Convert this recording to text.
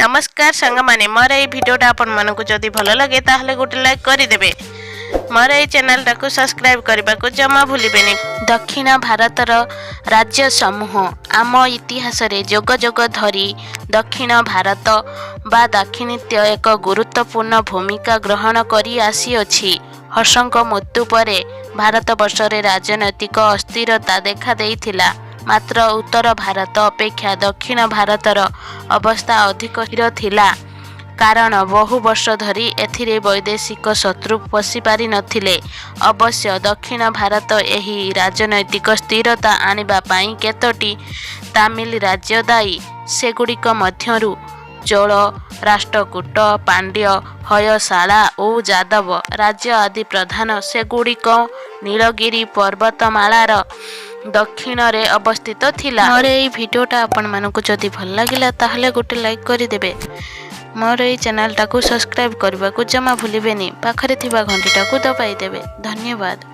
नमस्कार सांगमाने मोर ये भिडियोटा आपण मानकु जदि भल लगे ताहले गोटे लाइक करदेवे। मोर ये चैनल टाकु सब्सक्राइब करने को जमा भूलिबेनी। दक्षिण भारतर राज्य समूह आम इतिहास रे जोग जोग धरी दक्षिण भारत बा दाक्षिणात्य एक गुरुत्वपूर्ण भूमिका ग्रहण करी आसीअछि। हर्षଙ୍କ मृत्यु परे भारतवर्ष रे राजनैतिक अस्थिरता देखा देइथिला। मात्र उत्तर भारत अपेक्षा दक्षिण भारतर अवस्था अधिक स्थिर थिला, कारण बहु वर्ष धरी एथिरे वैदेशिक शत्रु पशि पारि नथिले। अवश्य दक्षिण भारत एही राजनैतिक स्थिरता आनिबा पई केतोटी तामिल राज्य दायी। सेगुड़िक मध्यरु चोल, राष्ट्रकूट, पांड्य, हयशाला और जादव राज्य आदि प्रधान। सेगुड़िक नीलगिरी पर्वतमालार दक्षिण रे अवस्थित थिला। मोर ये भिडियोटा आपण मानकु जदि भल लागिला ताहले गोटे लाइक करदेवे। मोर ये चैनल टाकु सब्सक्राइब करने को जमा भूलिबेनी। पाखरे थिबा घंटीटा को दबाई देवे। धन्यवाद।